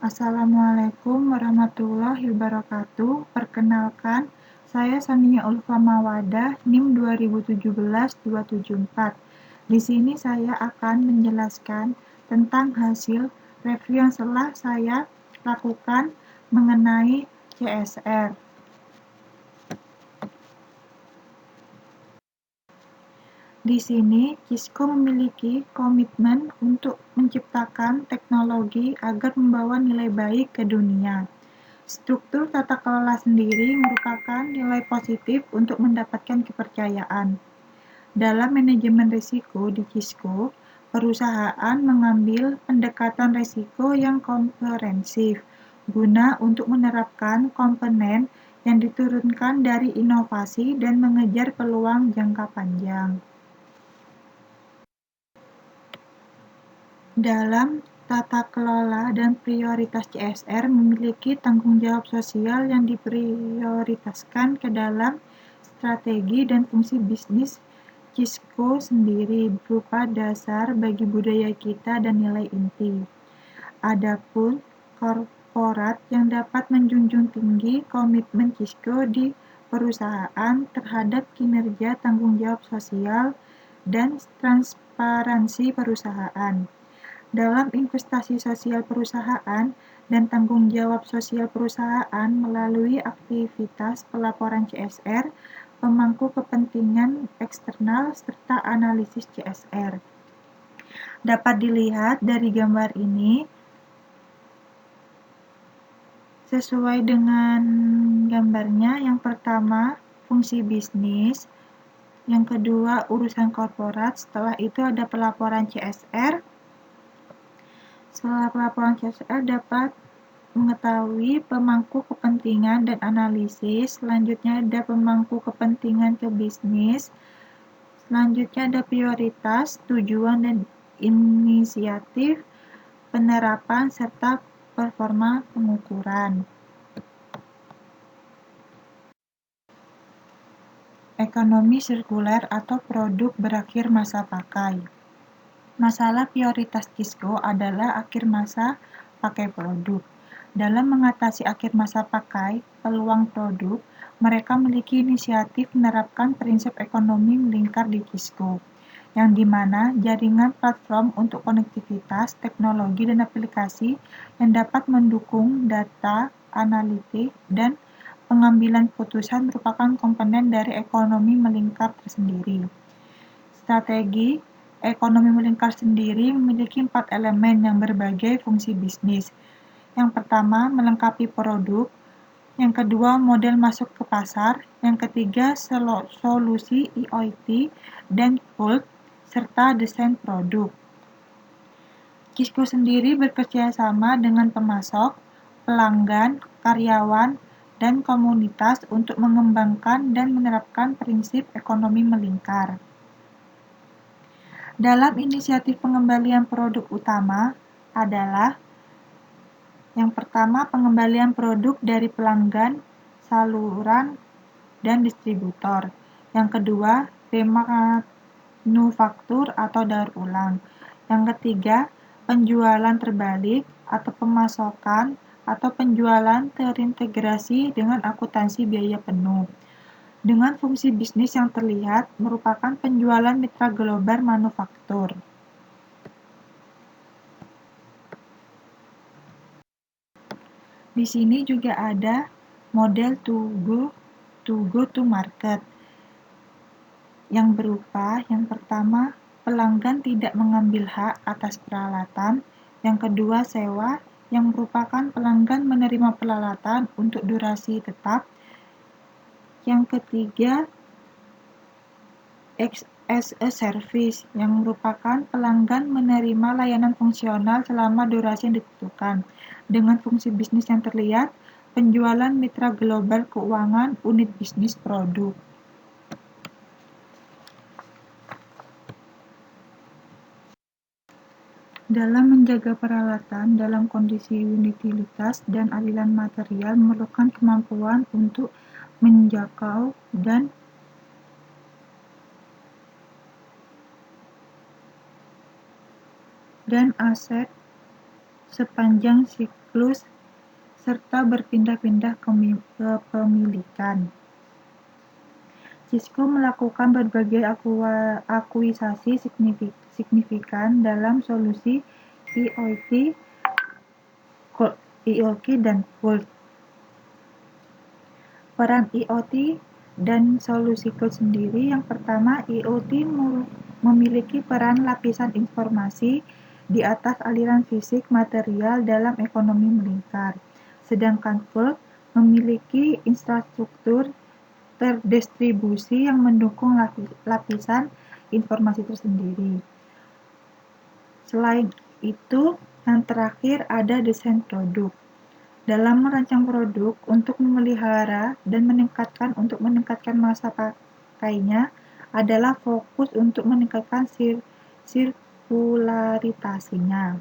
Assalamualaikum warahmatullahi wabarakatuh. Perkenalkan, saya Sania Ulfa Mawadah, NIM 2017-274. Di sini saya akan menjelaskan tentang hasil review yang telah saya lakukan mengenai CSR. Di sini, Cisco memiliki komitmen untuk menciptakan teknologi agar membawa nilai baik ke dunia. Struktur tata kelola sendiri merupakan nilai positif untuk mendapatkan kepercayaan. Dalam manajemen risiko di Cisco, perusahaan mengambil pendekatan risiko yang komprehensif guna untuk menerapkan komponen yang diturunkan dari inovasi dan mengejar peluang jangka panjang. Dalam tata kelola dan prioritas CSR memiliki tanggung jawab sosial yang diprioritaskan ke dalam strategi dan fungsi bisnis Cisco sendiri berupa dasar bagi budaya kita dan nilai inti. Adapun korporat yang dapat menjunjung tinggi komitmen Cisco di perusahaan terhadap kinerja tanggung jawab sosial dan transparansi perusahaan. Dalam investasi sosial perusahaan dan tanggung jawab sosial perusahaan melalui aktivitas pelaporan CSR, pemangku kepentingan eksternal, serta analisis CSR. Dapat dilihat dari gambar ini, sesuai dengan gambarnya, yang pertama fungsi bisnis, yang kedua urusan korporat, setelah itu ada pelaporan CSR. Setelah pelaporan CSR dapat mengetahui pemangku kepentingan dan analisis. Selanjutnya ada pemangku kepentingan ke bisnis. Selanjutnya ada prioritas, tujuan dan inisiatif, penerapan, serta performa pengukuran. Ekonomi sirkuler atau produk berakhir masa pakai. Masalah prioritas Cisco adalah akhir masa pakai produk. Dalam mengatasi akhir masa pakai peluang produk, mereka memiliki inisiatif menerapkan prinsip ekonomi melingkar di Cisco, yang dimana jaringan platform untuk konektivitas, teknologi, dan aplikasi yang dapat mendukung data, analitik, dan pengambilan putusan merupakan komponen dari ekonomi melingkar tersendiri. Strategi ekonomi melingkar sendiri memiliki 4 elemen yang berbagai fungsi bisnis. Yang pertama, melengkapi produk. Yang kedua, model masuk ke pasar. Yang ketiga, solusi IoT dan cloud, serta desain produk. Cisco sendiri bekerjasama dengan pemasok, pelanggan, karyawan, dan komunitas untuk mengembangkan dan menerapkan prinsip ekonomi melingkar. Dalam inisiatif pengembalian produk utama adalah yang pertama, pengembalian produk dari pelanggan, saluran, dan distributor. Yang kedua, remanufaktur atau daur ulang. Yang ketiga, penjualan terbalik atau pemasokan atau penjualan terintegrasi dengan akuntansi biaya penuh. Dengan fungsi bisnis yang terlihat merupakan penjualan mitra global manufaktur. Di sini juga ada model to go to market yang berupa yang pertama, pelanggan tidak mengambil hak atas peralatan, yang kedua sewa, yang merupakan pelanggan menerima peralatan untuk durasi tetap, yang ketiga as a service, yang merupakan pelanggan menerima layanan fungsional selama durasi yang ditentukan. Dengan fungsi bisnis yang terlihat, penjualan mitra global keuangan, unit bisnis produk. Dalam menjaga peralatan dalam kondisi utilitas dan aliran material memerlukan kemampuan untuk menjangkau dan aset sepanjang siklus serta berpindah-pindah kepemilikan. Cisco melakukan berbagai akuisisi signifikan dalam solusi IoT dan cloud. Peran IoT dan solusi cloud sendiri. Yang pertama, IoT memiliki peran lapisan informasi di atas aliran fisik material dalam ekonomi melingkar. Sedangkan cloud memiliki infrastruktur terdistribusi yang mendukung lapisan informasi tersendiri. Selain itu, yang terakhir ada desain produk. Dalam merancang produk untuk memelihara dan meningkatkan masa pakainya adalah fokus untuk meningkatkan sirkularitasinya.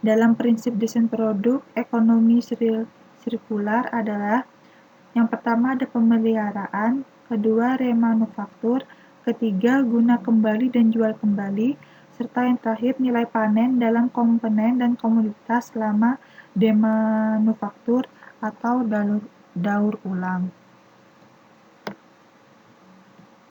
Dalam prinsip desain produk, ekonomi sirkular adalah yang pertama ada pemeliharaan, kedua remanufaktur, ketiga guna kembali dan jual kembali, serta yang terakhir nilai panen dalam komponen dan komoditas selama demanufaktur atau daur ulang.